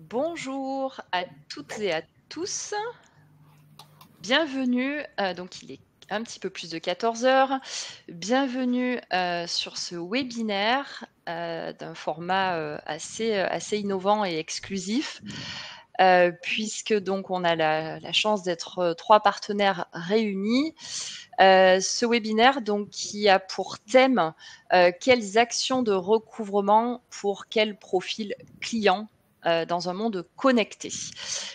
Bonjour à toutes et à tous. Bienvenue, donc il est un petit peu plus de 14 heures. Bienvenue, sur ce webinaire, d'un format, assez innovant et exclusif, puisque donc on a la chance d'être, 3 partenaires réunis. Ce webinaire donc qui a pour thème, quelles actions de recouvrement pour quel profil client, dans un monde connecté.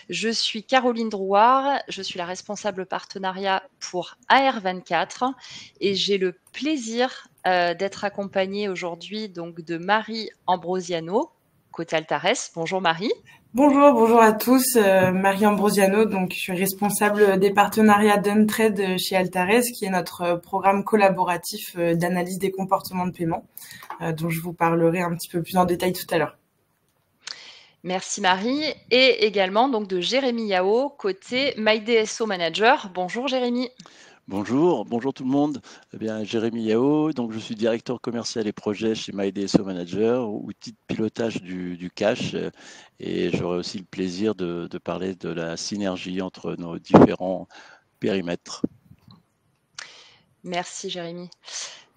Je suis Caroline Drouard, je suis la responsable partenariat pour AR24 et j'ai le plaisir, d'être accompagnée aujourd'hui donc de Marie Ambrosiano, côté Altares. Bonjour Marie. Bonjour à tous. Marie Ambrosiano, donc je suis responsable des partenariats d'Untrade chez Altares, qui est notre programme collaboratif d'analyse des comportements de paiement, dont je vous parlerai un petit peu plus en détail tout à l'heure. Merci Marie. Et également donc de Jérémy Yao, côté MyDSO Manager. Bonjour Jérémy. Bonjour tout le monde. Eh bien, Jérémy Yao, donc je suis directeur commercial et projet chez MyDSO Manager, outil de pilotage du cash, et j'aurai aussi le plaisir de parler de la synergie entre nos différents périmètres. Merci Jérémy.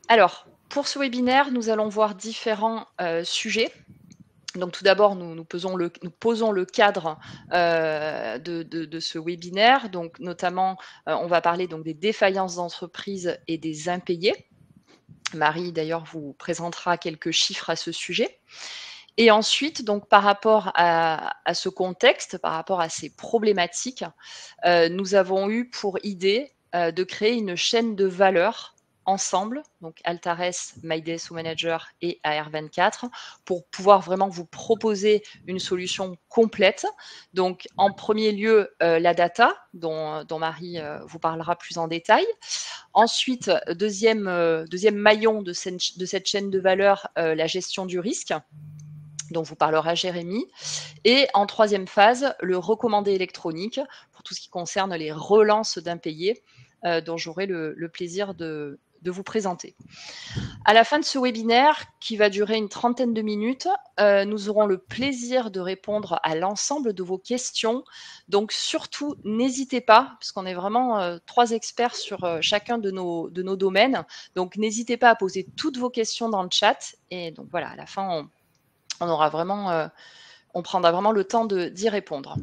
Alors, pour ce webinaire, nous allons voir différents sujets. Donc tout d'abord, nous posons le cadre de ce webinaire. Donc notamment, on va parler donc des défaillances d'entreprise et des impayés. Marie, d'ailleurs, vous présentera quelques chiffres à ce sujet. Et ensuite, donc par rapport à ce contexte, par rapport à ces problématiques, nous avons eu pour idée de créer une chaîne de valeur ensemble, donc Altares, MyDSO Manager et AR24, pour pouvoir vraiment vous proposer une solution complète. Donc, en premier lieu, la data, dont Marie vous parlera plus en détail. Ensuite, deuxième maillon de cette chaîne de valeur, la gestion du risque, dont vous parlera Jérémy. Et en troisième phase, le recommandé électronique pour tout ce qui concerne les relances d'impayés, dont j'aurai le plaisir de vous présenter. À la fin de ce webinaire, qui va durer une trentaine de minutes, nous aurons le plaisir de répondre à l'ensemble de vos questions. Donc surtout, n'hésitez pas, puisqu'on est vraiment 3 experts sur chacun de nos domaines. Donc n'hésitez pas à poser toutes vos questions dans le chat. Et donc voilà, à la fin, on aura vraiment, on prendra vraiment le temps d'y répondre.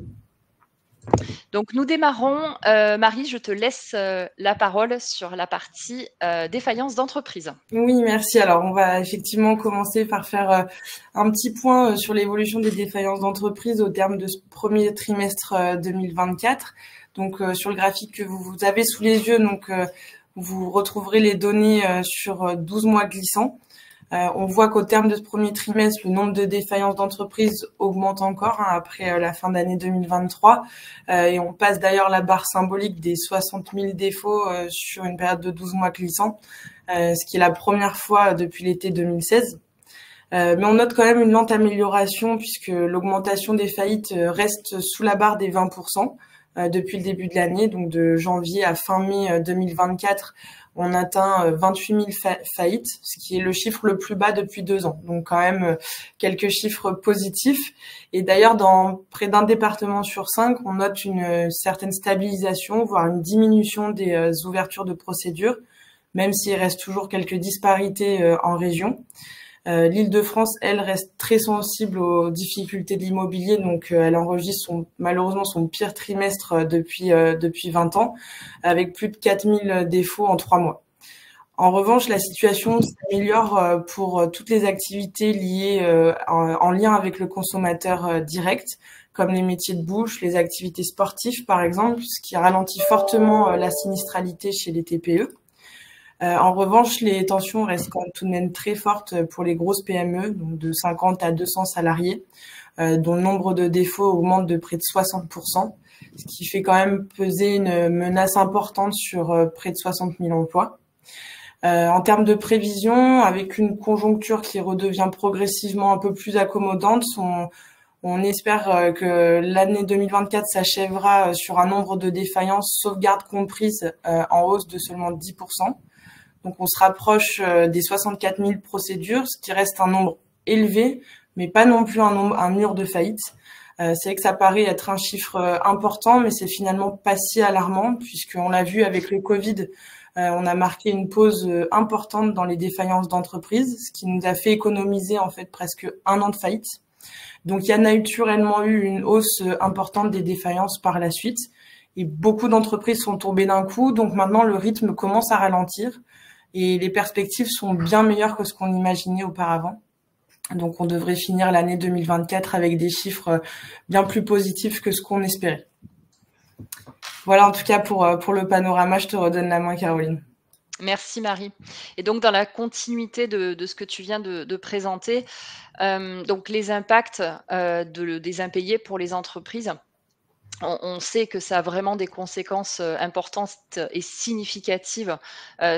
Donc nous démarrons. Marie, je te laisse la parole sur la partie défaillance d'entreprise. Oui, merci. Alors, on va effectivement commencer par faire un petit point sur l'évolution des défaillances d'entreprise au terme de ce premier trimestre 2024. Donc, sur le graphique que vous avez sous les yeux, donc vous retrouverez les données sur 12 mois glissants. On voit qu'au terme de ce premier trimestre, le nombre de défaillances d'entreprises augmente encore après la fin d'année 2023. Et on passe d'ailleurs la barre symbolique des 60 000 défauts sur une période de 12 mois glissants, ce qui est la première fois depuis l'été 2016. Mais on note quand même une lente amélioration puisque l'augmentation des faillites reste sous la barre des 20% depuis le début de l'année, donc de janvier à fin mai 2024. On atteint 28 000 faillites, ce qui est le chiffre le plus bas depuis 2 ans. Donc quand même quelques chiffres positifs. Et d'ailleurs, dans près d'un département sur 5, on note une certaine stabilisation, voire une diminution des ouvertures de procédures, même s'il reste toujours quelques disparités en région. L'Île-de-France, elle, reste très sensible aux difficultés de l'immobilier, donc elle enregistre malheureusement son pire trimestre depuis 20 ans, avec plus de 4000 défauts en 3 mois. En revanche, la situation s'améliore pour toutes les activités liées en lien avec le consommateur direct, comme les métiers de bouche, les activités sportives par exemple, ce qui ralentit fortement la sinistralité chez les TPE. En revanche, les tensions restent quand même tout de même très fortes pour les grosses PME, donc de 50 à 200 salariés, dont le nombre de défauts augmente de près de 60%, ce qui fait quand même peser une menace importante sur près de 60 000 emplois. En termes de prévision, avec une conjoncture qui redevient progressivement un peu plus accommodante, on espère que l'année 2024 s'achèvera sur un nombre de défaillances, sauvegardes comprises, en hausse de seulement 10%. Donc, on se rapproche des 64 000 procédures, ce qui reste un nombre élevé, mais pas non plus un mur de faillite. C'est vrai que ça paraît être un chiffre important, mais c'est finalement pas si alarmant, puisqu'on l'a vu avec le Covid, on a marqué une pause importante dans les défaillances d'entreprises, ce qui nous a fait économiser en fait presque 1 an de faillite. Donc il y a naturellement eu une hausse importante des défaillances par la suite, et beaucoup d'entreprises sont tombées d'un coup, donc maintenant le rythme commence à ralentir, et les perspectives sont bien meilleures que ce qu'on imaginait auparavant. Donc on devrait finir l'année 2024 avec des chiffres bien plus positifs que ce qu'on espérait. Voilà, en tout cas pour le panorama, je te redonne la main, Caroline. Merci Marie. Et donc dans la continuité de ce que tu viens de présenter, donc les impacts des impayés pour les entreprises, on sait que ça a vraiment des conséquences importantes et significatives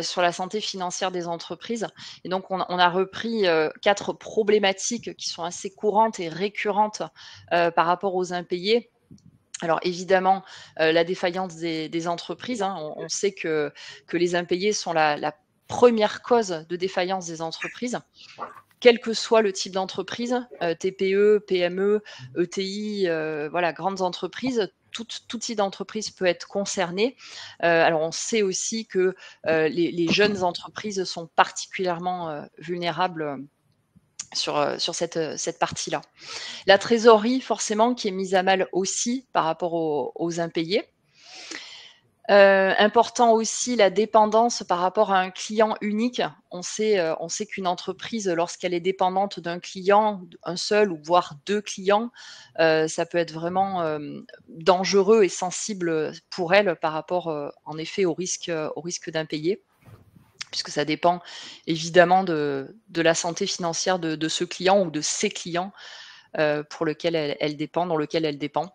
sur la santé financière des entreprises. Et donc, on a repris 4 problématiques qui sont assez courantes et récurrentes par rapport aux impayés. Alors évidemment, la défaillance des entreprises, hein, on sait que les impayés sont la première cause de défaillance des entreprises, quel que soit le type d'entreprise, TPE, PME, ETI, voilà, grandes entreprises, tout type d'entreprise peut être concerné. Alors on sait aussi que les jeunes entreprises sont particulièrement vulnérables sur cette partie-là. La trésorerie, forcément, qui est mise à mal aussi par rapport aux impayés. Important aussi la dépendance par rapport à un client unique. On sait qu'une entreprise, lorsqu'elle est dépendante d'un client, un seul ou voire 2 clients, ça peut être vraiment dangereux et sensible pour elle par rapport, en effet, au risque d'impayé, puisque ça dépend évidemment de la santé financière de ce client ou de ses clients pour lequel elle dépend, dans lequel elle dépend.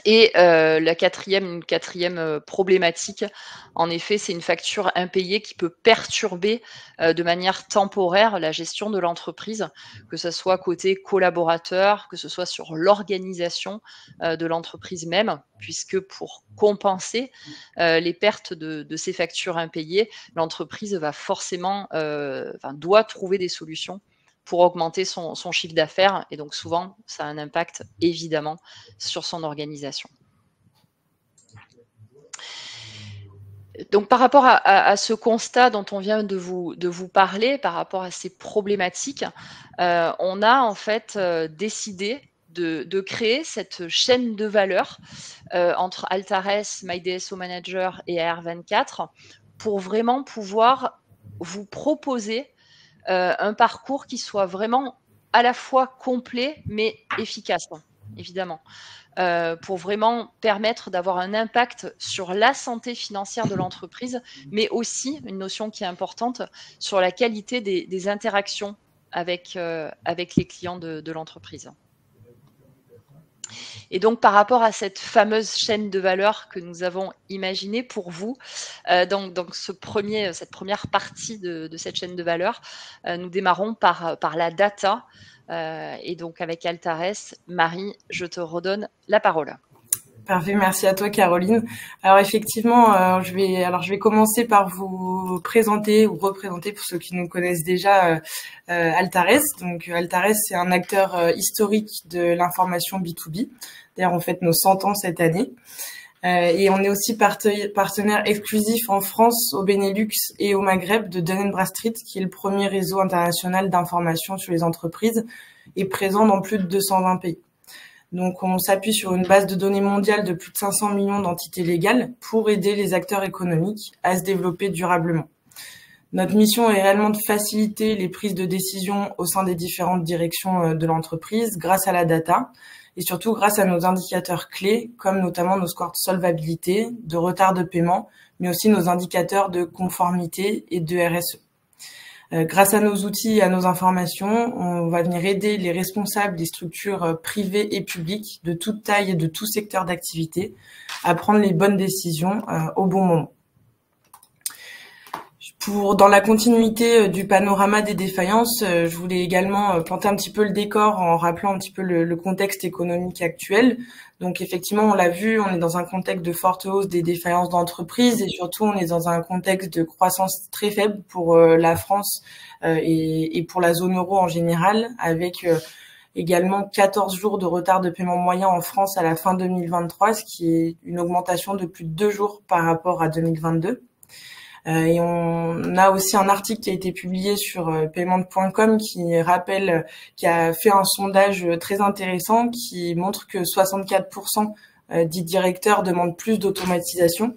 Et une quatrième problématique, en effet, c'est une facture impayée qui peut perturber de manière temporaire la gestion de l'entreprise, que ce soit côté collaborateur, que ce soit sur l'organisation de l'entreprise même, puisque pour compenser les pertes de ces factures impayées, l'entreprise va forcément, doit trouver des solutions pour augmenter son chiffre d'affaires. Et donc souvent, ça a un impact évidemment sur son organisation. Donc par rapport à ce constat dont on vient de vous parler, par rapport à ces problématiques, on a en fait décidé de créer cette chaîne de valeur entre Altares, MyDSO Manager et AR24 pour vraiment pouvoir vous proposer un parcours qui soit vraiment à la fois complet mais efficace, évidemment, pour vraiment permettre d'avoir un impact sur la santé financière de l'entreprise, mais aussi, une notion qui est importante, sur la qualité des interactions avec les clients de l'entreprise. Et donc, par rapport à cette fameuse chaîne de valeur que nous avons imaginée pour vous, donc cette première partie de cette chaîne de valeur, nous démarrons par la data. Et donc, avec Altares, Marie, je te redonne la parole. Parfait, merci à toi Caroline. Alors effectivement, je vais commencer par vous présenter ou représenter pour ceux qui nous connaissent déjà Altares. Donc Altares, c'est un acteur historique de l'information B2B. D'ailleurs, on fête nos 100 ans cette année. Et on est aussi partenaire exclusif en France, au Benelux et au Maghreb de Dun & Bradstreet, qui est le premier réseau international d'information sur les entreprises et présent dans plus de 220 pays. Donc, on s'appuie sur une base de données mondiale de plus de 500 millions d'entités légales pour aider les acteurs économiques à se développer durablement. Notre mission est réellement de faciliter les prises de décision au sein des différentes directions de l'entreprise grâce à la data et surtout grâce à nos indicateurs clés, comme notamment nos scores de solvabilité, de retard de paiement, mais aussi nos indicateurs de conformité et de RSE. Grâce à nos outils et à nos informations, on va venir aider les responsables des structures privées et publiques de toute taille et de tout secteur d'activité à prendre les bonnes décisions au bon moment. Dans la continuité du panorama des défaillances, je voulais également planter un petit peu le décor en rappelant un petit peu le contexte économique actuel. Donc effectivement, on l'a vu, on est dans un contexte de forte hausse des défaillances d'entreprises et surtout on est dans un contexte de croissance très faible pour la France et pour la zone euro en général, avec également 14 jours de retard de paiement moyen en France à la fin 2023, ce qui est une augmentation de plus de 2 jours par rapport à 2022. Et on a aussi un article qui a été publié sur paiement.com qui a fait un sondage très intéressant qui montre que 64% des directeurs demandent plus d'automatisation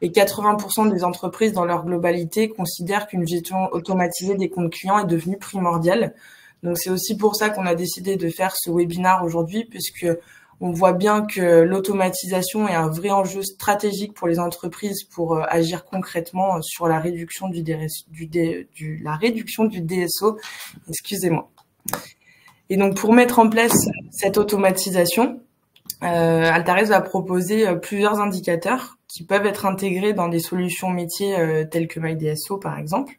et 80% des entreprises dans leur globalité considèrent qu'une gestion automatisée des comptes clients est devenue primordiale. Donc c'est aussi pour ça qu'on a décidé de faire ce webinaire aujourd'hui, puisque on voit bien que l'automatisation est un vrai enjeu stratégique pour les entreprises pour agir concrètement sur la réduction du DSO. Excusez-moi. Et donc pour mettre en place cette automatisation, Altares va proposer plusieurs indicateurs qui peuvent être intégrés dans des solutions métiers telles que MyDSO par exemple.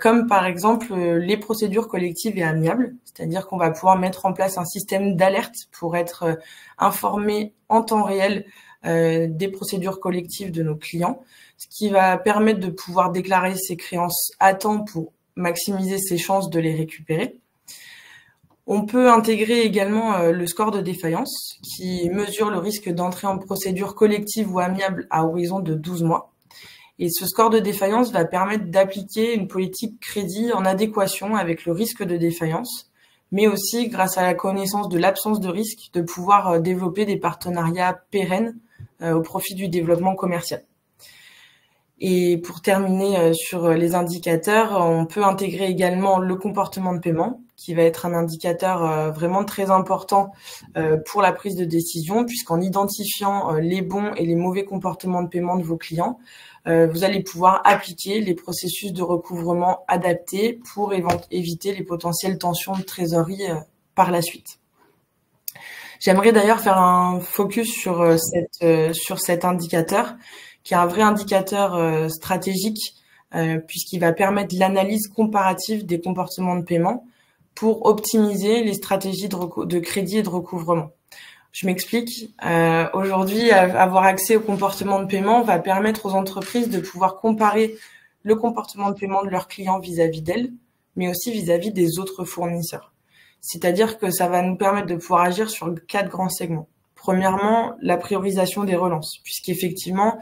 Comme par exemple les procédures collectives et amiables, c'est-à-dire qu'on va pouvoir mettre en place un système d'alerte pour être informé en temps réel des procédures collectives de nos clients, ce qui va permettre de pouvoir déclarer ses créances à temps pour maximiser ses chances de les récupérer. On peut intégrer également le score de défaillance qui mesure le risque d'entrée en procédure collective ou amiable à horizon de 12 mois. Et ce score de défaillance va permettre d'appliquer une politique crédit en adéquation avec le risque de défaillance, mais aussi, grâce à la connaissance de l'absence de risque, de pouvoir développer des partenariats pérennes au profit du développement commercial. Et pour terminer sur les indicateurs, on peut intégrer également le comportement de paiement, qui va être un indicateur vraiment très important pour la prise de décision, puisqu'en identifiant les bons et les mauvais comportements de paiement de vos clients, vous allez pouvoir appliquer les processus de recouvrement adaptés pour éviter les potentielles tensions de trésorerie par la suite. J'aimerais d'ailleurs faire un focus sur cet indicateur, qui est un vrai indicateur stratégique, puisqu'il va permettre l'analyse comparative des comportements de paiement pour optimiser les stratégies de crédit et de recouvrement. Je m'explique. Aujourd'hui, avoir accès au comportement de paiement va permettre aux entreprises de pouvoir comparer le comportement de paiement de leurs clients vis-à-vis d'elles, mais aussi vis-à-vis des autres fournisseurs. C'est-à-dire que ça va nous permettre de pouvoir agir sur 4 grands segments. Premièrement, la priorisation des relances, puisqu'effectivement,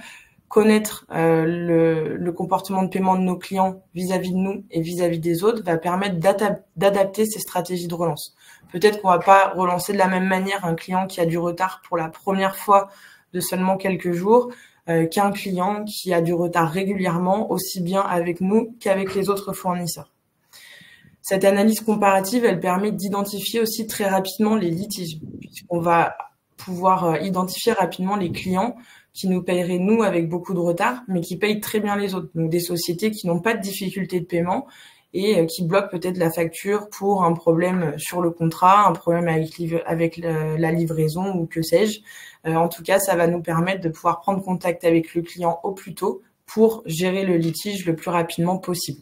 connaître le comportement de paiement de nos clients vis-à-vis de nous et vis-à-vis des autres va permettre d'adapter ces stratégies de relance. Peut-être qu'on va pas relancer de la même manière un client qui a du retard pour la première fois de seulement quelques jours qu'un client qui a du retard régulièrement, aussi bien avec nous qu'avec les autres fournisseurs. Cette analyse comparative, elle permet d'identifier aussi très rapidement les litiges, puisqu'on va pouvoir identifier rapidement les clients qui nous paieraient, nous, avec beaucoup de retard, mais qui payent très bien les autres. Donc, des sociétés qui n'ont pas de difficulté de paiement et qui bloquent peut-être la facture pour un problème sur le contrat, un problème avec la livraison ou que sais-je. En tout cas, ça va nous permettre de pouvoir prendre contact avec le client au plus tôt pour gérer le litige le plus rapidement possible.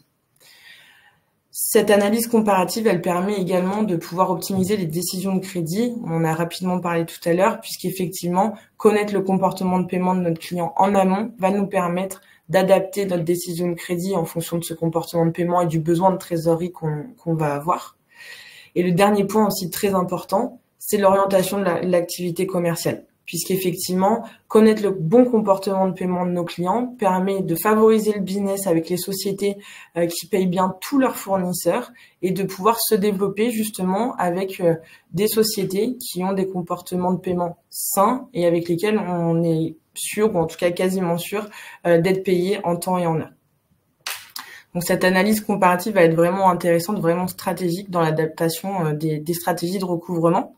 Cette analyse comparative, elle permet également de pouvoir optimiser les décisions de crédit. On en a rapidement parlé tout à l'heure, puisqu'effectivement, connaître le comportement de paiement de notre client en amont va nous permettre d'adapter notre décision de crédit en fonction de ce comportement de paiement et du besoin de trésorerie qu'on va avoir. Et le dernier point aussi très important, c'est l'orientation de l'activité commerciale. Puisqu'effectivement, connaître le bon comportement de paiement de nos clients permet de favoriser le business avec les sociétés qui payent bien tous leurs fournisseurs et de pouvoir se développer justement avec des sociétés qui ont des comportements de paiement sains et avec lesquels on est sûr, ou en tout cas quasiment sûr, d'être payé en temps et en heure. Donc cette analyse comparative va être vraiment intéressante, vraiment stratégique dans l'adaptation des stratégies de recouvrement.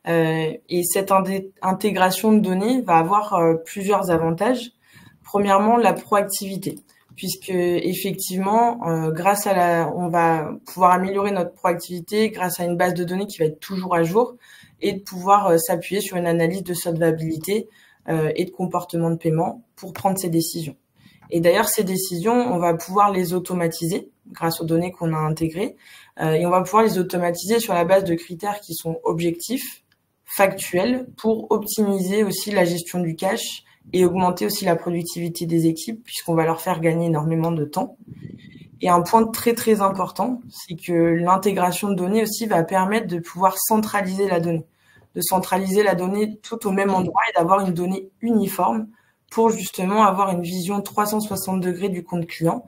Et cette intégration de données va avoir plusieurs avantages. Premièrement, la proactivité, puisque effectivement, on va pouvoir améliorer notre proactivité grâce à une base de données qui va être toujours à jour et de pouvoir s'appuyer sur une analyse de solvabilité et de comportement de paiement pour prendre ces décisions. Et d'ailleurs, ces décisions, on va pouvoir les automatiser grâce aux données qu'on a intégrées et on va pouvoir les automatiser sur la base de critères qui sont objectifs, factuels, pour optimiser aussi la gestion du cash et augmenter aussi la productivité des équipes puisqu'on va leur faire gagner énormément de temps. Et un point très très important, c'est que l'intégration de données aussi va permettre de pouvoir centraliser la donnée, tout au même endroit et d'avoir une donnée uniforme pour justement avoir une vision 360 degrés du compte client,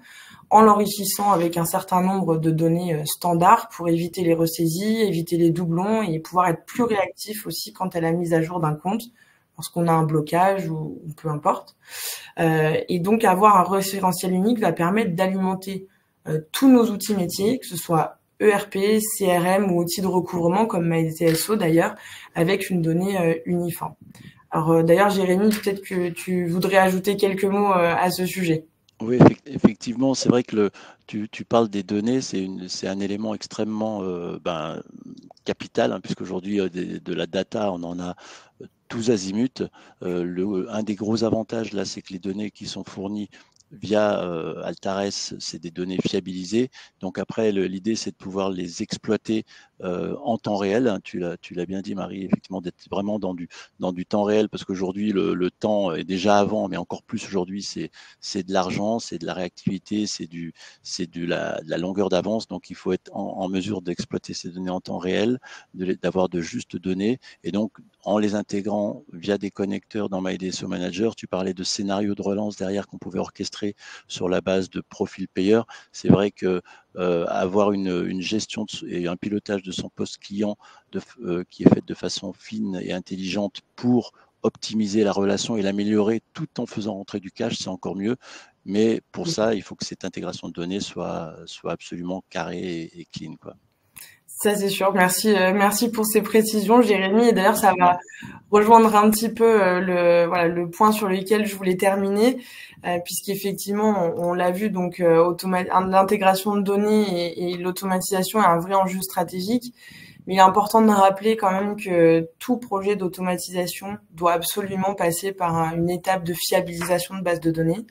en l'enrichissant avec un certain nombre de données standards pour éviter les ressaisies, éviter les doublons et pouvoir être plus réactif aussi quant à la mise à jour d'un compte lorsqu'on a un blocage ou peu importe. Et donc avoir un référentiel unique va permettre d'alimenter tous nos outils métiers, que ce soit ERP, CRM ou outils de recouvrement comme MyDSO d'ailleurs, avec une donnée uniforme. Alors d'ailleurs, Jérémy, peut-être que tu voudrais ajouter quelques mots à ce sujet. Oui, effectivement, c'est vrai que tu parles des données, c'est un élément extrêmement capital, hein, puisqu'aujourd'hui, de la data, on en a tous azimuts. Un des gros avantages, là, c'est que les données qui sont fournies via Altares, c'est des données fiabilisées. Donc après, l'idée, c'est de pouvoir les exploiter en temps réel. Hein. Tu l'as bien dit, Marie, effectivement, d'être vraiment dans du temps réel, parce qu'aujourd'hui, le temps est déjà avant, mais encore plus aujourd'hui, c'est de l'argent, c'est de la réactivité, c'est de la longueur d'avance. Donc il faut être en mesure d'exploiter ces données en temps réel, d'avoir de justes données. Et donc, en les intégrant via des connecteurs dans MyDSO Manager, tu parlais de scénarios de relance derrière qu'on pouvait orchestrer sur la base de profils payeurs. C'est vrai que avoir une gestion et un pilotage de son poste client qui est fait de façon fine et intelligente pour optimiser la relation et l'améliorer tout en faisant rentrer du cash, c'est encore mieux. Mais pour ça, il faut que cette intégration de données soit absolument carrée et clean, quoi. Ça, c'est sûr. Merci pour ces précisions, Jérémy. Et d'ailleurs, ça va rejoindre un petit peu le point sur lequel je voulais terminer, puisqu'effectivement, on l'a vu, donc l'intégration de données et l'automatisation est un vrai enjeu stratégique. Mais il est important de rappeler quand même que tout projet d'automatisation doit absolument passer par une étape de fiabilisation de base de données.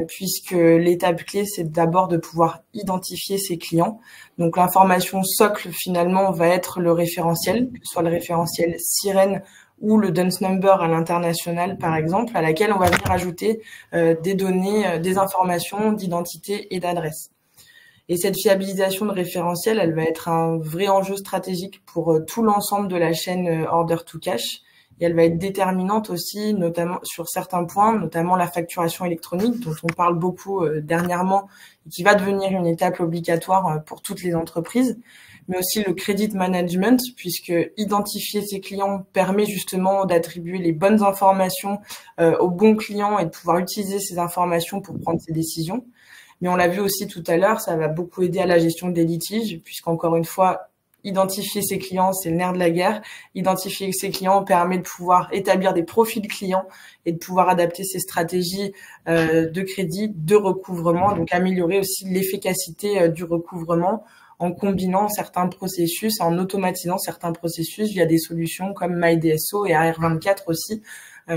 Puisque l'étape clé, c'est d'abord de pouvoir identifier ses clients. Donc l'information socle, finalement, va être le référentiel, que ce soit le référentiel Sirène ou le DUNS number à l'international, par exemple, à laquelle on va venir ajouter des données, des informations d'identité et d'adresse. Et cette fiabilisation de référentiel, elle va être un vrai enjeu stratégique pour tout l'ensemble de la chaîne order to cash. Et elle va être déterminante aussi, notamment sur certains points, notamment la facturation électronique, dont on parle beaucoup dernièrement, et qui va devenir une étape obligatoire pour toutes les entreprises, mais aussi le credit management, puisque identifier ses clients permet justement d'attribuer les bonnes informations aux bons clients et de pouvoir utiliser ces informations pour prendre ses décisions. Mais on l'a vu aussi tout à l'heure, ça va beaucoup aider à la gestion des litiges, puisqu'encore une fois, identifier ses clients, c'est le nerf de la guerre. Identifier ses clients permet de pouvoir établir des profils clients et de pouvoir adapter ses stratégies de crédit, de recouvrement, donc améliorer aussi l'efficacité du recouvrement en combinant certains processus, en automatisant certains processus via des solutions comme MyDSO et AR24 aussi,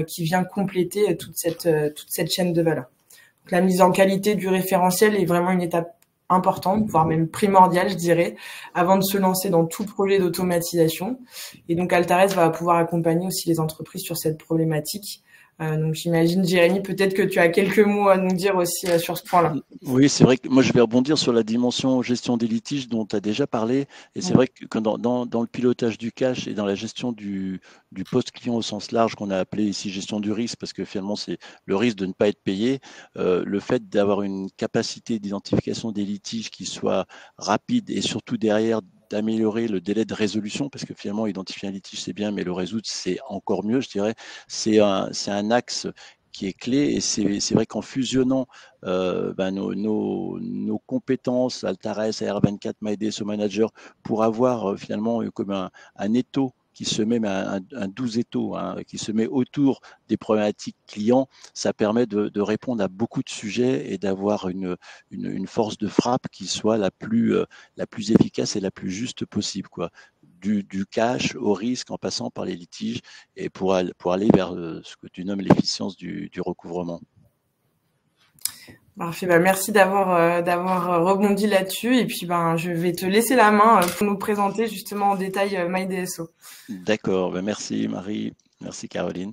qui vient compléter toute cette chaîne de valeur. Donc, la mise en qualité du référentiel est vraiment une étape importante, voire même primordiale, je dirais, avant de se lancer dans tout projet d'automatisation. Et donc, Altares va pouvoir accompagner aussi les entreprises sur cette problématique. Donc, j'imagine, Jérémy, peut-être que tu as quelques mots à nous dire aussi sur ce point-là. Oui, c'est vrai que moi, je vais rebondir sur la dimension gestion des litiges dont tu as déjà parlé. Et c'est vrai que dans le pilotage du cash et dans la gestion du poste client au sens large, qu'on a appelé ici gestion du risque, parce que finalement, c'est le risque de ne pas être payé, le fait d'avoir une capacité d'identification des litiges qui soit rapide et surtout derrière d'améliorer le délai de résolution, parce que finalement, identifier un litige, c'est bien, mais le résoudre, c'est encore mieux, je dirais. C'est un axe qui est clé, et c'est vrai qu'en fusionnant nos compétences Altares, AR24, MyDSO Manager, pour avoir finalement comme un étau qui se met, un 12 étaux, hein, qui se met autour des problématiques clients, ça permet de répondre à beaucoup de sujets et d'avoir une force de frappe qui soit la plus efficace et la plus juste possible, quoi. Du cash au risque en passant par les litiges et pour aller vers ce que tu nommes l'efficience du recouvrement. Parfait, merci d'avoir rebondi là-dessus, et puis je vais te laisser la main pour nous présenter justement en détail MyDSO. D'accord, merci Marie, merci Caroline.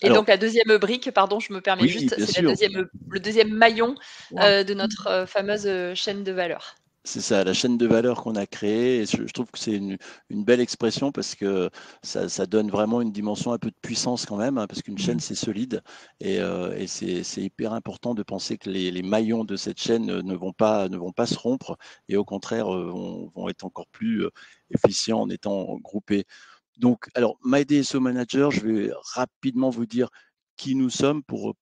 Et donc la deuxième brique, pardon, je me permets oui, juste, bien c'est sûr. le deuxième maillon de notre fameuse chaîne de valeur. C'est ça, la chaîne de valeur qu'on a créée. Et je trouve que c'est une belle expression parce que ça donne vraiment une dimension un peu de puissance quand même, hein, parce qu'une chaîne, c'est solide. Et c'est hyper important de penser que les maillons de cette chaîne ne vont pas se rompre et au contraire vont être encore plus efficients en étant groupés. Donc, alors, MyDSO Manager, je vais rapidement vous dire qui nous sommes pour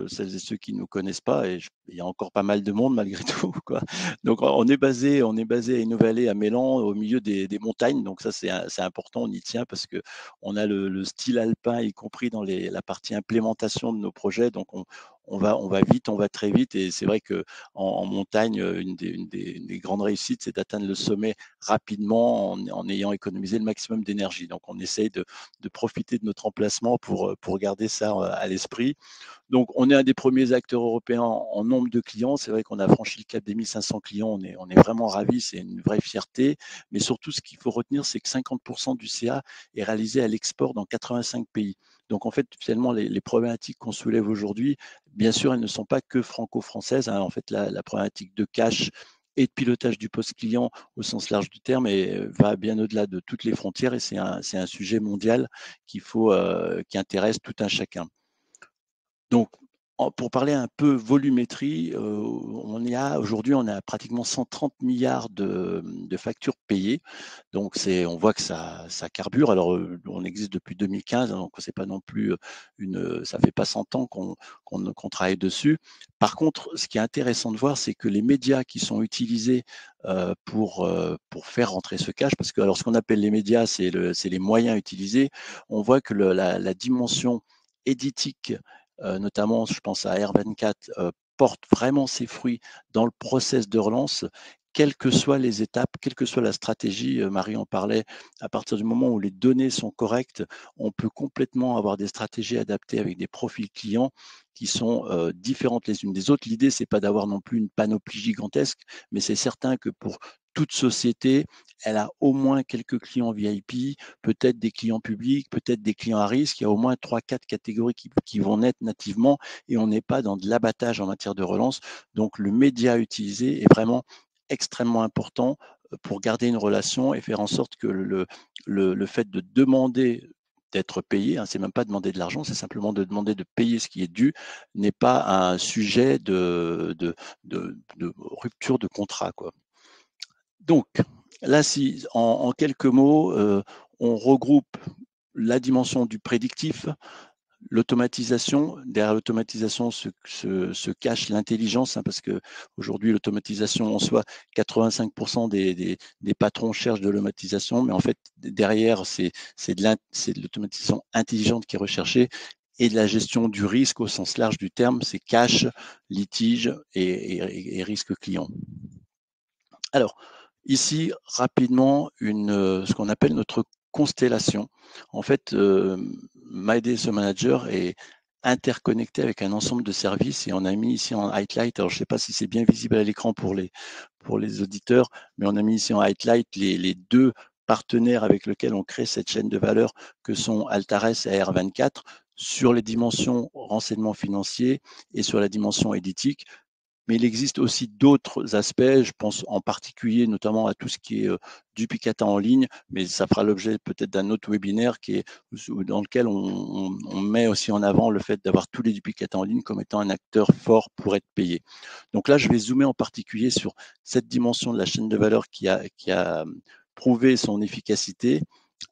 celles et ceux qui ne nous connaissent pas. Et il y a encore pas mal de monde malgré tout, quoi. Donc, on est basé à Innovalley, à Mélan, au milieu des montagnes. Donc, ça, c'est important, on y tient parce que on a le style alpin, y compris dans la partie implémentation de nos projets. Donc, on va vite, on va très vite. Et c'est vrai que en montagne, une des grandes réussites, c'est d'atteindre le sommet rapidement en ayant économisé le maximum d'énergie. Donc, on essaye de profiter de notre emplacement pour garder ça à l'esprit. Donc, on est un des premiers acteurs européens en nombre de clients. C'est vrai qu'on a franchi le cap des 1500 clients. On est vraiment ravis. C'est une vraie fierté. Mais surtout, ce qu'il faut retenir, c'est que 50% du CA est réalisé à l'export dans 85 pays. Donc, en fait, finalement, les problématiques qu'on soulève aujourd'hui, bien sûr, elles ne sont pas que franco-françaises, hein. En fait, la problématique de cash et de pilotage du poste client au sens large du terme et va bien au-delà de toutes les frontières et c'est un sujet mondial qui intéresse tout un chacun. Donc, pour parler un peu volumétrie, aujourd'hui, on a pratiquement 130 milliards de factures payées. Donc, on voit que ça carbure. Alors, on existe depuis 2015, donc c'est pas non plus ça fait pas 100 ans qu'on travaille dessus. Par contre, ce qui est intéressant de voir, c'est que les médias qui sont utilisés pour faire rentrer ce cash, parce que alors ce qu'on appelle les médias, c'est les moyens utilisés. On voit que la dimension éditique notamment je pense à R24, porte vraiment ses fruits dans le process de relance, quelles que soient les étapes, quelle que soit la stratégie. Marie en parlait, à partir du moment où les données sont correctes, on peut complètement avoir des stratégies adaptées avec des profils clients qui sont différentes les unes des autres. L'idée, c'est pas d'avoir non plus une panoplie gigantesque, mais c'est certain que pour toute société, elle a au moins quelques clients VIP, peut-être des clients publics, peut-être des clients à risque. Il y a au moins 3-4 catégories qui vont naître nativement et on n'est pas dans de l'abattage en matière de relance. Donc, le média utilisé est vraiment extrêmement important pour garder une relation et faire en sorte que le fait de demander d'être payé, hein, c'est même pas demander de l'argent, c'est simplement de demander de payer ce qui est dû, n'est pas un sujet de rupture de contrat, quoi. Donc, là, si en quelques mots, on regroupe la dimension du prédictif, l'automatisation. Derrière l'automatisation se cache l'intelligence, hein, parce que aujourd'hui, l'automatisation en soi, 85% des patrons cherchent de l'automatisation, mais en fait, derrière, c'est de l'automatisation intelligente qui est recherchée et de la gestion du risque au sens large du terme, c'est cash, litige et risque client. Alors, ici, rapidement, ce qu'on appelle notre constellation. En fait, MyDSO Manager est interconnecté avec un ensemble de services et on a mis ici en highlight, alors je ne sais pas si c'est bien visible à l'écran pour les auditeurs, mais on a mis ici en highlight les deux partenaires avec lesquels on crée cette chaîne de valeur que sont Altares et AR24 sur les dimensions renseignement financier et sur la dimension éditique. Mais il existe aussi d'autres aspects, je pense en particulier notamment à tout ce qui est duplicata en ligne, mais ça fera l'objet peut-être d'un autre webinaire dans lequel on met aussi en avant le fait d'avoir tous les duplicata en ligne comme étant un acteur fort pour être payé. Donc là, je vais zoomer en particulier sur cette dimension de la chaîne de valeur qui a prouvé son efficacité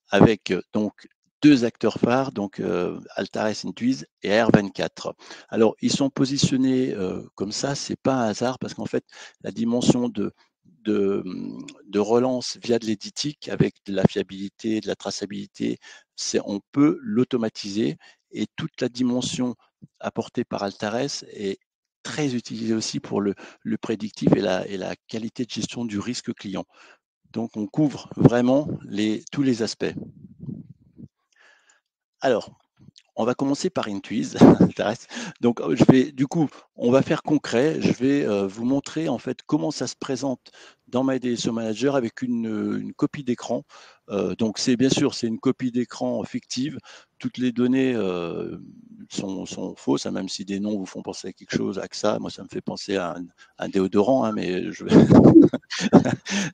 avec donc deux acteurs phares, donc Altares Intuiz et AR24. Alors, ils sont positionnés comme ça, c'est pas un hasard, parce qu'en fait, la dimension de relance via de l'éditique, avec de la fiabilité, de la traçabilité, on peut l'automatiser, et toute la dimension apportée par Altares est très utilisée aussi pour le prédictif et la qualité de gestion du risque client. Donc, on couvre vraiment tous les aspects. Alors, on va commencer par Intuiz. Donc, on va faire concret. Je vais vous montrer en fait comment ça se présente dans MyDSO Manager avec une copie d'écran. Donc, bien sûr, c'est une copie d'écran fictive. toutes les données sont fausses, hein, même si des noms vous font penser à quelque chose, AXA, moi ça me fait penser à un déodorant, hein, mais je vais...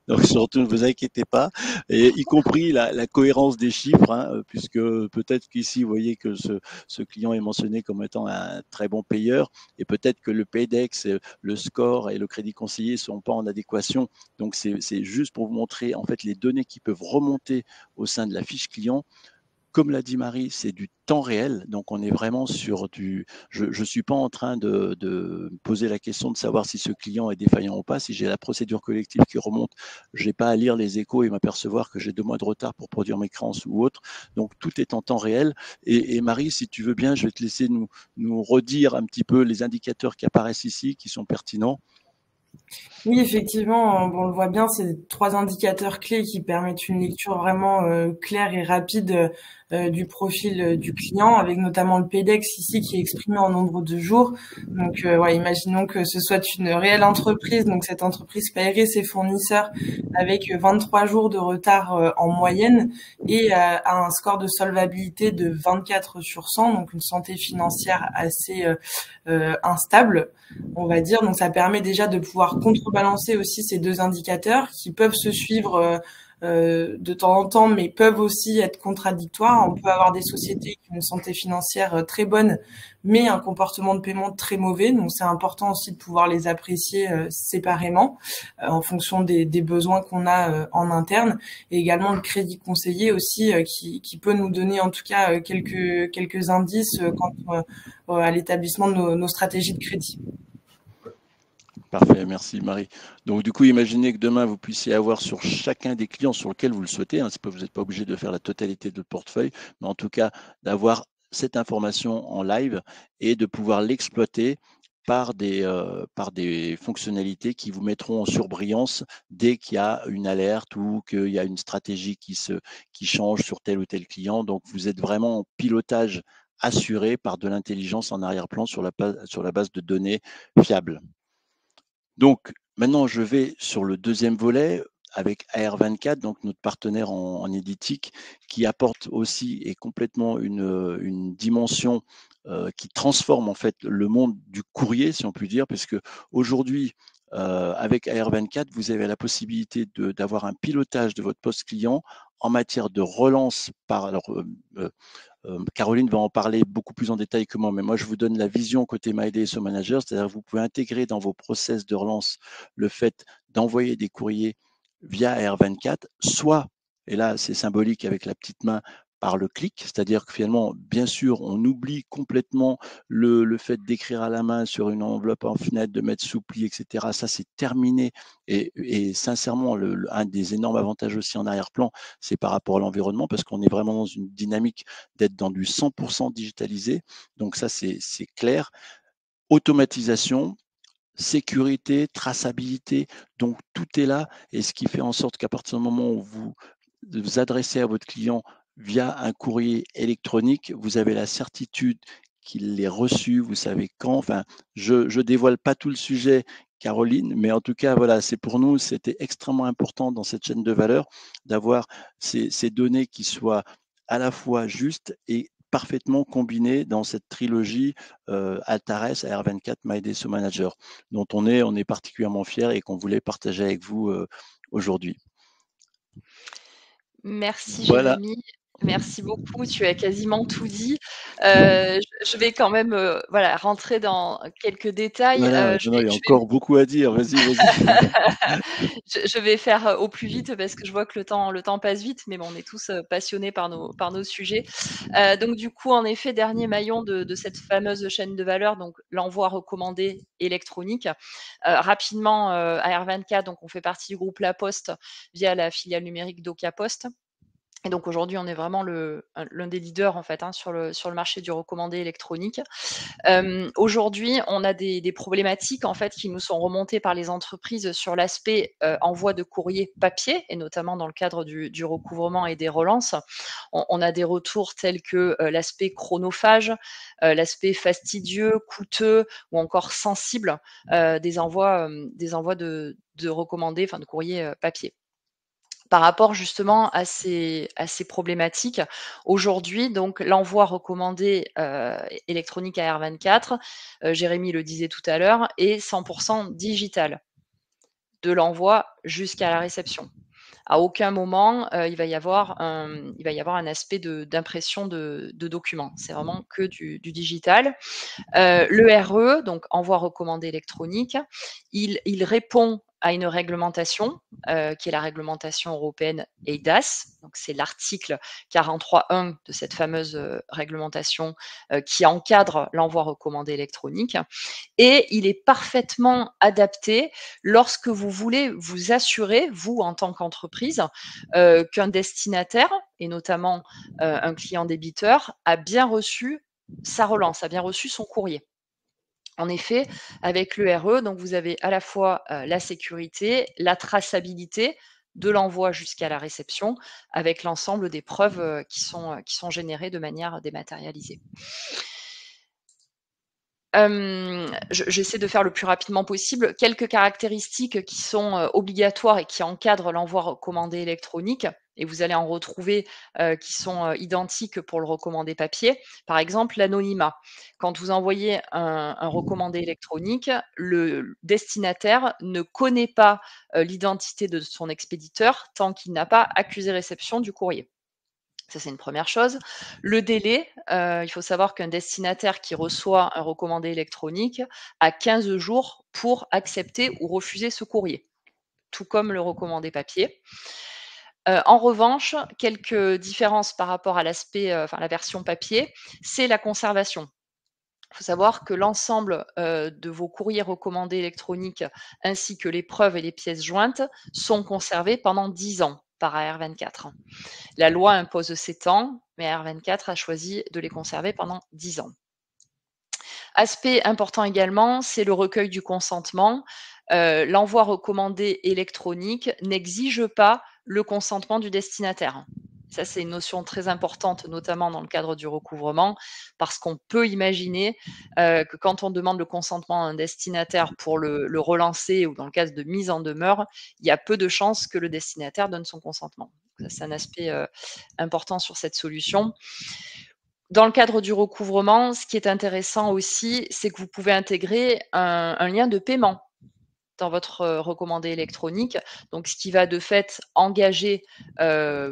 Donc surtout ne vous inquiétez pas, et y compris la cohérence des chiffres, hein, puisque peut-être qu'ici vous voyez que ce client est mentionné comme étant un très bon payeur, et peut-être que le PAYDEX, le score et le crédit conseillé ne sont pas en adéquation. Donc c'est juste pour vous montrer en fait les données qui peuvent remonter au sein de la fiche client. Comme l'a dit Marie, c'est du temps réel, donc on est vraiment sur du... Je ne suis pas en train de poser la question de savoir si ce client est défaillant ou pas. Si j'ai la procédure collective qui remonte, je n'ai pas à lire les échos et m'apercevoir que j'ai 2 mois de retard pour produire mes créances ou autre. Donc tout est en temps réel. Et Marie, si tu veux bien, je vais te laisser nous redire un petit peu les indicateurs qui apparaissent ici, qui sont pertinents. Oui, effectivement, on le voit bien, c'est 3 indicateurs clés qui permettent une lecture vraiment claire et rapide du profil du client, avec notamment le PAYDEX ici qui est exprimé en nombre de jours. Donc, ouais, imaginons que ce soit une réelle entreprise, donc cette entreprise paierait ses fournisseurs avec 23 jours de retard en moyenne et a un score de solvabilité de 24 sur 100, donc une santé financière assez instable, on va dire. Donc ça permet déjà de pouvoir contrebalancer aussi ces 2 indicateurs qui peuvent se suivre de temps en temps, mais peuvent aussi être contradictoires. On peut avoir des sociétés qui ont une santé financière très bonne, mais un comportement de paiement très mauvais. Donc c'est important aussi de pouvoir les apprécier séparément en fonction des besoins qu'on a en interne. Et également le crédit conseillé aussi qui peut nous donner en tout cas quelques indices quant à l'établissement de nos stratégies de crédit. Parfait, merci Marie. Donc du coup, imaginez que demain, vous puissiez avoir sur chacun des clients sur lequel vous le souhaitez, hein, vous n'êtes pas obligé de faire la totalité de votre portefeuille, mais en tout cas d'avoir cette information en live et de pouvoir l'exploiter par des fonctionnalités qui vous mettront en surbrillance dès qu'il y a une alerte ou qu'il y a une stratégie qui change sur tel ou tel client. Donc vous êtes vraiment en pilotage assuré par de l'intelligence en arrière-plan sur la base de données fiables. Donc, maintenant, je vais sur le deuxième volet avec AR24, donc notre partenaire en éditique, qui apporte aussi et complètement une dimension qui transforme en fait le monde du courrier, si on peut dire, parce que aujourd'hui, avec AR24, vous avez la possibilité d'avoir un pilotage de votre poste client en matière de relance par Caroline va en parler beaucoup plus en détail que moi, mais moi je vous donne la vision côté MyDSO Manager, c'est-à-dire que vous pouvez intégrer dans vos process de relance le fait d'envoyer des courriers via R24, soit, et là c'est symbolique avec la petite main, par le clic, c'est-à-dire que finalement, bien sûr, on oublie complètement le fait d'écrire à la main sur une enveloppe en fenêtre, de mettre sous-pli, etc. Ça, c'est terminé. Et sincèrement, un des énormes avantages aussi en arrière-plan, c'est par rapport à l'environnement, parce qu'on est vraiment dans une dynamique d'être dans du 100% digitalisé. Donc ça, c'est clair. Automatisation, sécurité, traçabilité, donc tout est là. Et ce qui fait en sorte qu'à partir du moment où vous vous adressez à votre client via un courrier électronique, vous avez la certitude qu'il est reçu, vous savez quand. Enfin, je dévoile pas tout le sujet, Caroline, mais en tout cas, voilà, c'est pour nous, c'était extrêmement important dans cette chaîne de valeur d'avoir ces données qui soient à la fois justes et parfaitement combinées dans cette trilogie Altares AR24 MyDSO Manager, dont on est particulièrement fiers et qu'on voulait partager avec vous aujourd'hui. Merci Voilà. Jérémy, merci beaucoup, tu as quasiment tout dit. Je vais quand même, voilà, rentrer dans quelques détails. Voilà, Je non, vais il y a je vais encore beaucoup à dire. Vas-y, vas-y. je vais faire, au plus vite parce que je vois que le temps passe vite, mais bon, on est tous, passionnés par nos sujets. Donc du coup, en effet, dernier maillon de cette fameuse chaîne de valeur, donc l'envoi recommandé électronique. Rapidement, AR24, donc on fait partie du groupe La Poste via la filiale numérique d'Oka Poste. Et donc aujourd'hui, on est vraiment l'un des leaders en fait, hein, sur le marché du recommandé électronique. Aujourd'hui, on a des problématiques en fait qui nous sont remontées par les entreprises sur l'aspect envoi de courrier papier et notamment dans le cadre du recouvrement et des relances. On a des retours tels que l'aspect chronophage, l'aspect fastidieux, coûteux ou encore sensible des envois de recommandés, enfin de courrier papier. Par rapport justement à ces problématiques, aujourd'hui, donc l'envoi recommandé, électronique à R24, Jérémy le disait tout à l'heure, est 100 digital, de l'envoi jusqu'à la réception. À aucun moment, il va y avoir un aspect d'impression de documents. C'est vraiment que du digital. Le RE, donc envoi recommandé électronique, il répond à une réglementation qui est la réglementation européenne eIDAS. Donc c'est l'article 43.1 de cette fameuse réglementation qui encadre l'envoi recommandé électronique. Et il est parfaitement adapté lorsque vous voulez vous assurer, vous en tant qu'entreprise, qu'un destinataire, et notamment un client débiteur, a bien reçu sa relance, a bien reçu son courrier. En effet, avec le RE, donc vous avez à la fois la sécurité, la traçabilité de l'envoi jusqu'à la réception, avec l'ensemble des preuves qui sont générées de manière dématérialisée. J'essaie de faire le plus rapidement possible. Quelques caractéristiques qui sont obligatoires et qui encadrent l'envoi recommandé électronique, et vous allez en retrouver qui sont identiques pour le recommandé papier. Par exemple, l'anonymat. Quand vous envoyez un recommandé électronique, le destinataire ne connaît pas l'identité de son expéditeur tant qu'il n'a pas accusé réception du courrier. Ça, c'est une première chose. Le délai, il faut savoir qu'un destinataire qui reçoit un recommandé électronique a 15 jours pour accepter ou refuser ce courrier, tout comme le recommandé papier. En revanche, quelques différences par rapport à l'aspect, la version papier, c'est la conservation. Il faut savoir que l'ensemble de vos courriers recommandés électroniques ainsi que les preuves et les pièces jointes sont conservées pendant 10 ans par AR24. La loi impose 7 ans, mais AR24 a choisi de les conserver pendant 10 ans. Aspect important également, c'est le recueil du consentement. L'envoi recommandé électronique n'exige pas le consentement du destinataire. Ça, c'est une notion très importante, notamment dans le cadre du recouvrement, parce qu'on peut imaginer que quand on demande le consentement à un destinataire pour le relancer ou dans le cas de mise en demeure, il y a peu de chances que le destinataire donne son consentement. Ça, c'est un aspect important sur cette solution. Dans le cadre du recouvrement, ce qui est intéressant aussi, c'est que vous pouvez intégrer un lien de paiement dans votre recommandé électronique, donc ce qui va de fait engager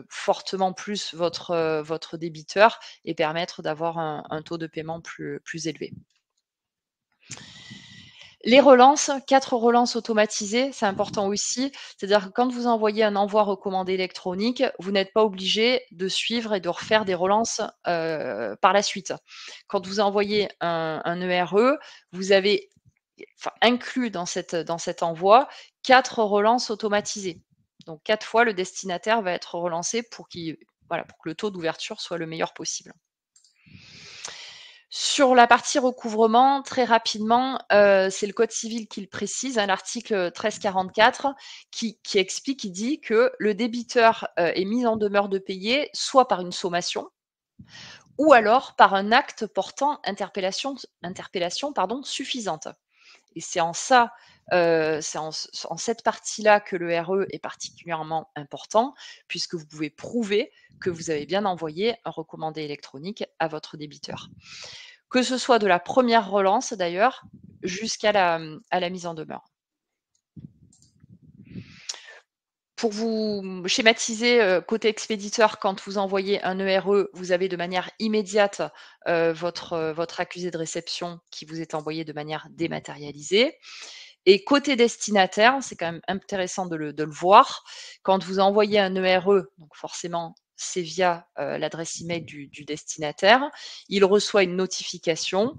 fortement plus votre débiteur et permettre d'avoir un taux de paiement plus élevé. Les relances, 4 relances automatisées, c'est important aussi. C'est-à-dire que quand vous envoyez un envoi recommandé électronique, vous n'êtes pas obligé de suivre et de refaire des relances par la suite. Quand vous envoyez un ERE, vous avez inclus dans cet envoi 4 relances automatisées. Donc 4 fois, le destinataire va être relancé pour que le taux d'ouverture soit le meilleur possible. Sur la partie recouvrement, très rapidement, c'est le Code civil qui le précise, l'article 1344, qui explique, qui dit que le débiteur est mis en demeure de payer soit par une sommation, ou alors par un acte portant interpellation suffisante. Et c'est en ça, c'est en cette partie-là que le RE est particulièrement important, puisque vous pouvez prouver que vous avez bien envoyé un recommandé électronique à votre débiteur. Que ce soit de la première relance d'ailleurs, jusqu'à la mise en demeure. Pour vous schématiser, côté expéditeur, quand vous envoyez un ERE, vous avez de manière immédiate votre accusé de réception qui vous est envoyé de manière dématérialisée. Et côté destinataire, c'est quand même intéressant de le voir. Quand vous envoyez un ERE, donc forcément, c'est via l'adresse email du destinataire, il reçoit une notification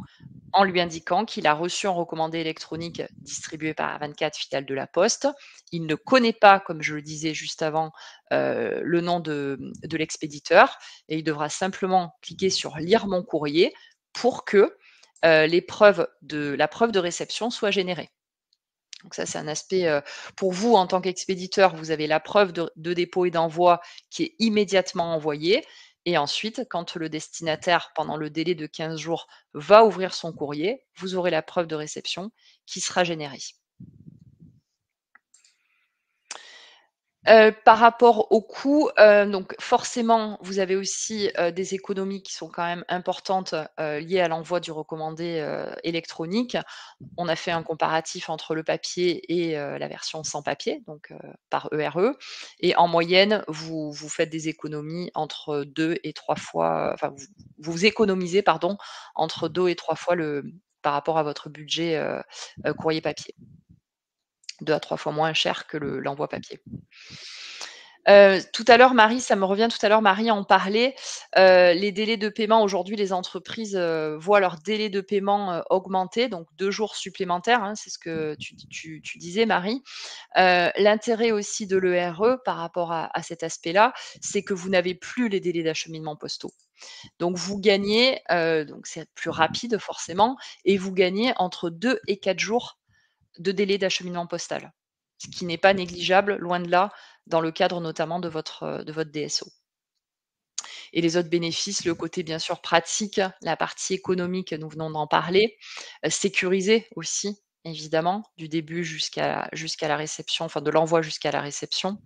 en lui indiquant qu'il a reçu un recommandé électronique distribué par A24 Filiale de la Poste. Il ne connaît pas, comme je le disais juste avant, le nom de l'expéditeur et il devra simplement cliquer sur « Lire mon courrier » pour que la preuve de réception soit générée. Donc ça, c'est un aspect pour vous en tant qu'expéditeur, vous avez la preuve de dépôt et d'envoi qui est immédiatement envoyée. Et ensuite, quand le destinataire, pendant le délai de 15 jours, va ouvrir son courrier, vous aurez la preuve de réception qui sera générée. Par rapport au coût, donc forcément, vous avez aussi des économies qui sont quand même importantes liées à l'envoi du recommandé électronique. On a fait un comparatif entre le papier et la version sans papier, donc par ERE. Et en moyenne, vous faites des économies entre 2 et 3 fois, enfin, vous économisez, pardon, entre 2 et 3 fois par rapport à votre budget courrier papier. 2 à 3 fois moins cher que l'envoi papier. Tout à l'heure, Marie, ça me revient, tout à l'heure, Marie en parlait. Les délais de paiement, aujourd'hui, les entreprises voient leur délai de paiement augmenter, donc 2 jours supplémentaires, hein, c'est ce que tu disais, Marie. L'intérêt aussi de l'ERE par rapport à cet aspect-là, c'est que vous n'avez plus les délais d'acheminement postaux. Donc vous gagnez, donc c'est plus rapide forcément, et vous gagnez entre 2 et 4 jours de délai d'acheminement postal, ce qui n'est pas négligeable, loin de là, dans le cadre notamment de votre DSO. Et les autres bénéfices, le côté bien sûr pratique, la partie économique, nous venons d'en parler, sécurisé aussi, évidemment, du début jusqu'à la réception, enfin de l'envoi jusqu'à la réception,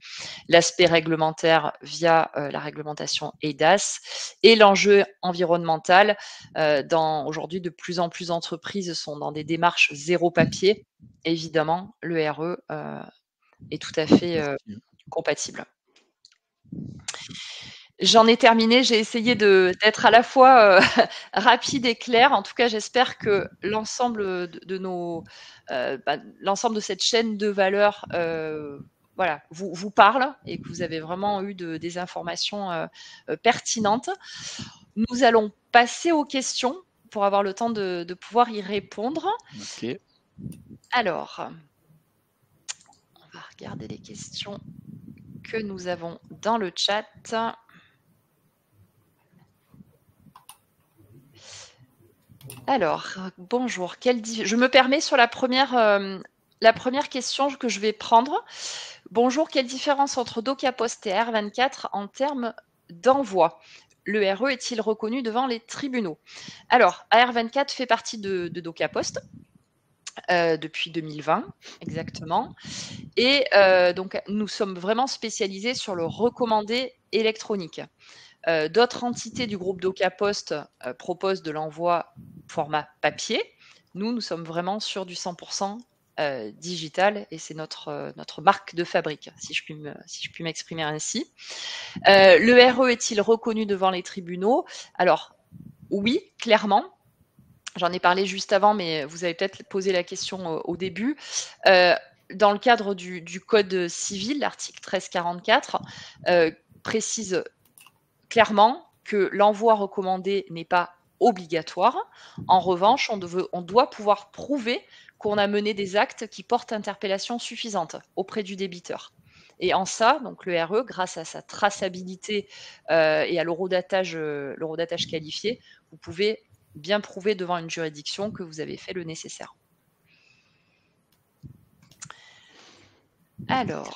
l'aspect réglementaire via la réglementation EIDAS, et l'enjeu environnemental. Aujourd'hui, de plus en plus d'entreprises sont dans des démarches zéro papier. Évidemment, l'ERE est tout à fait compatible. J'en ai terminé, j'ai essayé d'être à la fois rapide et claire. En tout cas, j'espère que l'ensemble l'ensemble de cette chaîne de valeur voilà, vous parle et que vous avez vraiment eu des informations pertinentes. Nous allons passer aux questions pour avoir le temps de pouvoir y répondre. Ok. Alors, on va regarder les questions que nous avons dans le chat. Alors, bonjour. Je me permets sur la première question que je vais prendre. Bonjour, quelle différence entre DocaPost et AR24 en termes d'envoi? Le RE est-il reconnu devant les tribunaux? Alors, AR24 fait partie de DocaPost depuis 2020, exactement. Et donc, nous sommes vraiment spécialisés sur le recommandé électronique. D'autres entités du groupe DocaPost proposent de l'envoi format papier. Nous sommes vraiment sur du 100% digital et c'est notre marque de fabrique, si je puis m'exprimer ainsi. Le RE est-il reconnu devant les tribunaux? Alors, oui, clairement. J'en ai parlé juste avant, mais vous avez peut-être posé la question au début. Dans le cadre du Code civil, l'article 1344 précise clairement que l'envoi recommandé n'est pas obligatoire. En revanche, on doit pouvoir prouver qu'on a mené des actes qui portent interpellation suffisante auprès du débiteur. Et en ça, donc le RE, grâce à sa traçabilité et à l'eurodatage qualifié, vous pouvez bien prouver devant une juridiction que vous avez fait le nécessaire. Alors,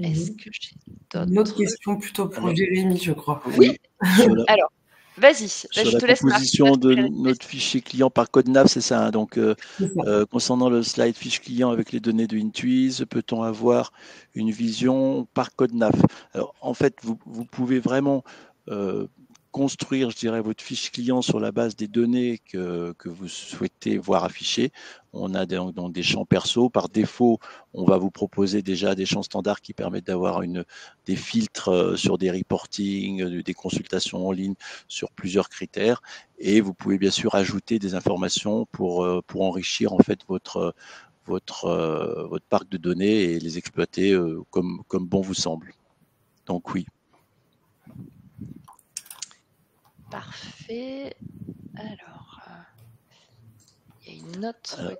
est-ce que j'ai d'autres... Une autre question plutôt pour Jérémy, je crois. Oui. Alors, vas-y. Sur la composition de notre fichier client par code NAF, c'est ça. Hein, donc, concernant le slide fiche client avec les données de Intuise, peut-on avoir une vision par code NAF? Alors, en fait, vous pouvez vraiment construire, je dirais, votre fiche client sur la base des données que vous souhaitez voir affichées. On a donc des champs perso. Par défaut, on va vous proposer déjà des champs standards qui permettent d'avoir des filtres sur des reporting, des consultations en ligne sur plusieurs critères. Et vous pouvez bien sûr ajouter des informations pour enrichir en fait votre parc de données et les exploiter comme bon vous semble. Donc oui. Parfait. Alors, il y a une autre.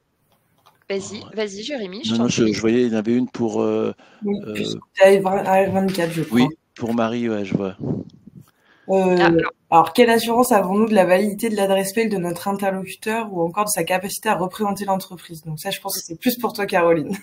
Vas-y, Jérémy. Je voyais, il y en avait une pour. AR24, je crois. Oui, pour Marie, ouais, je vois. Alors, quelle assurance avons-nous de la validité de l'adresse mail de notre interlocuteur ou encore de sa capacité à représenter l'entreprise? Donc ça, je pense que c'est plus pour toi, Caroline.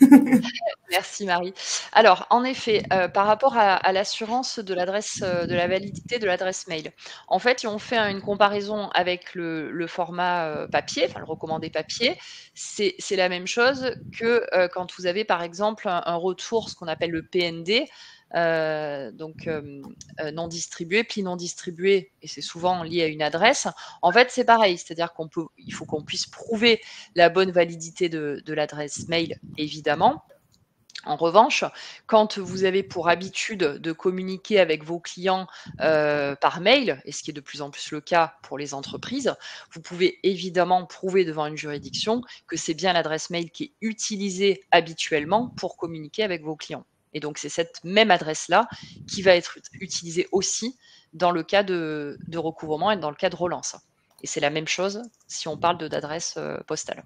Merci Marie. Alors, en effet, par rapport à l'assurance de l'adresse, de la validité de l'adresse mail, en fait, si on fait une comparaison avec le format, papier, enfin le recommandé papier, c'est la même chose que, quand vous avez par exemple un retour, ce qu'on appelle le PND, donc non distribué, pli non distribué, et c'est souvent lié à une adresse. En fait, c'est pareil, c'est-à-dire il faut qu'on puisse prouver la bonne validité de l'adresse mail, évidemment. En revanche, quand vous avez pour habitude de communiquer avec vos clients par mail, et ce qui est de plus en plus le cas pour les entreprises, vous pouvez évidemment prouver devant une juridiction que c'est bien l'adresse mail qui est utilisée habituellement pour communiquer avec vos clients. Et donc, c'est cette même adresse-là qui va être utilisée aussi dans le cas de recouvrement et dans le cas de relance. Et c'est la même chose si on parle d'adresse postale.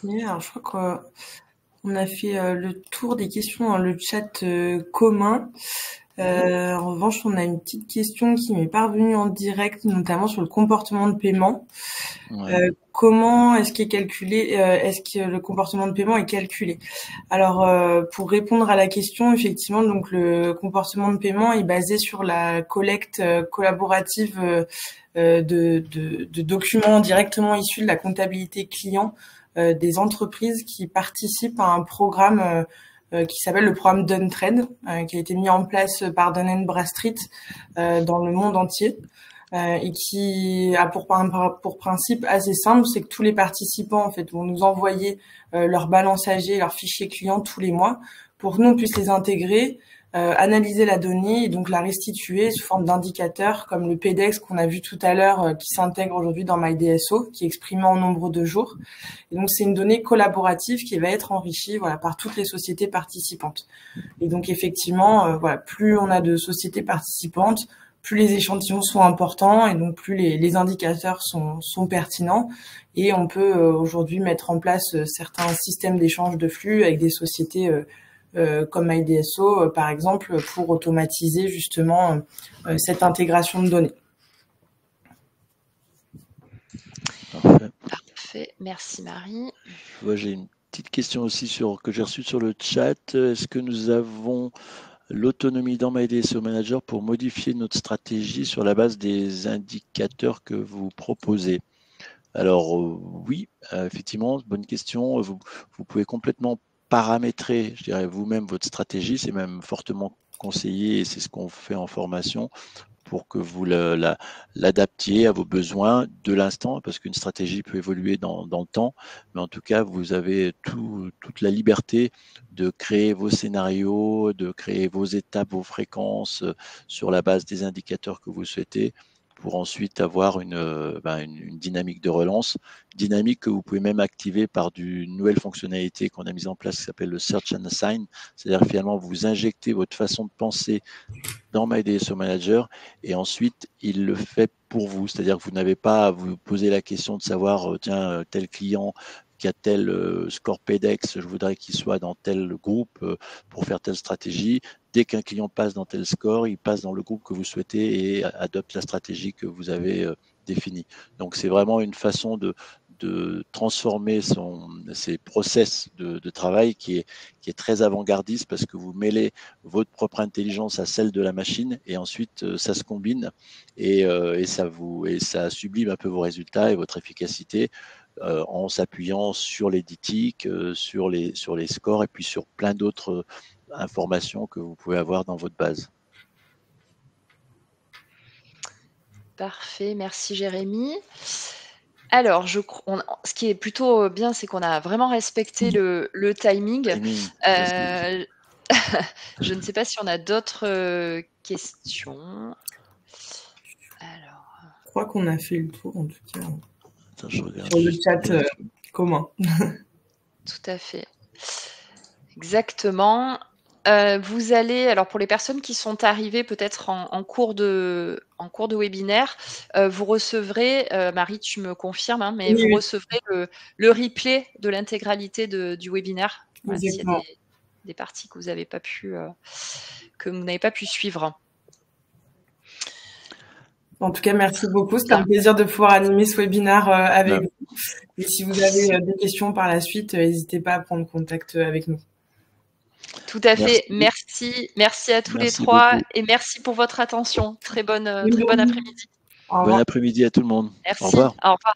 Alors, je crois qu'on a fait le tour des questions dans le chat commun. En revanche, on a une petite question qui m'est parvenue en direct, notamment sur le comportement de paiement. Ouais. Comment est-ce qu'il est calculé, est-ce que le comportement de paiement est calculé? Alors, pour répondre à la question, effectivement, donc le comportement de paiement est basé sur la collecte collaborative de documents directement issus de la comptabilité client des entreprises qui participent à un programme qui s'appelle le programme Dun Trade, qui a été mis en place par Dun & Bradstreet dans le monde entier. Et qui a pour principe assez simple, c'est que tous les participants en fait vont nous envoyer leur balance AG, leur fichier client tous les mois pour que nous on puisse les intégrer, analyser la donnée et donc la restituer sous forme d'indicateurs comme le PDEX qu'on a vu tout à l'heure qui s'intègre aujourd'hui dans MyDSO, qui est exprimé en nombre de jours. Et donc c'est une donnée collaborative qui va être enrichie par toutes les sociétés participantes. Et donc effectivement, plus on a de sociétés participantes, plus les échantillons sont importants et donc plus les indicateurs sont pertinents. Et on peut aujourd'hui mettre en place certains systèmes d'échange de flux avec des sociétés comme MyDSO, par exemple, pour automatiser justement cette intégration de données. Parfait. Merci Marie. J'ai une petite question aussi que j'ai reçue sur le chat. Est-ce que nous avons l'autonomie dans MyDSO Manager pour modifier notre stratégie sur la base des indicateurs que vous proposez? Alors oui, effectivement, bonne question. Vous pouvez complètement paramétrer, je dirais, vous-même votre stratégie. C'est même fortement conseillé et c'est ce qu'on fait en formation pour que vous l'adaptiez à vos besoins de l'instant, parce qu'une stratégie peut évoluer dans le temps, mais en tout cas, vous avez toute la liberté de créer vos scénarios, de créer vos étapes, vos fréquences sur la base des indicateurs que vous souhaitez, pour ensuite avoir une dynamique de relance, dynamique que vous pouvez même activer par une nouvelle fonctionnalité qu'on a mise en place qui s'appelle le Search and Assign, c'est-à-dire finalement vous injectez votre façon de penser dans MyDSO Manager et ensuite il le fait pour vous, c'est-à-dire que vous n'avez pas à vous poser la question de savoir tiens, tel client qui a tel score PDEX, je voudrais qu'il soit dans tel groupe pour faire telle stratégie. Dès qu'un client passe dans tel score, il passe dans le groupe que vous souhaitez et adopte la stratégie que vous avez définie. Donc c'est vraiment une façon de transformer ses process de travail qui est très avant-gardiste parce que vous mêlez votre propre intelligence à celle de la machine et ensuite ça se combine et ça sublime un peu vos résultats et votre efficacité en s'appuyant sur les DITIC, sur les scores et puis sur plein d'autres informations que vous pouvez avoir dans votre base. Parfait, merci Jérémy. Alors, ce qui est plutôt bien, c'est qu'on a vraiment respecté le timing. Je ne sais pas si on a d'autres questions. Alors... Je crois qu'on a fait le tour, en tout cas. Attends, je regarde sur le chat commun. Tout à fait. Exactement. Vous allez, alors pour les personnes qui sont arrivées peut-être en cours de webinaire, vous recevrez, Marie, tu me confirmes, hein, mais oui, vous oui. recevrez le replay de l'intégralité du webinaire. Voilà, s'il y a des parties que vous n'avez pas pu vous n'avez pas pu suivre. En tout cas, merci beaucoup. C'était un plaisir de pouvoir animer ce webinaire avec vous. Et si vous avez des questions par la suite, n'hésitez pas à prendre contact avec nous. Tout à fait. Merci à tous les trois et merci pour votre attention. Très bon après-midi. Bon après-midi à tout le monde. Merci. Au revoir. Au revoir.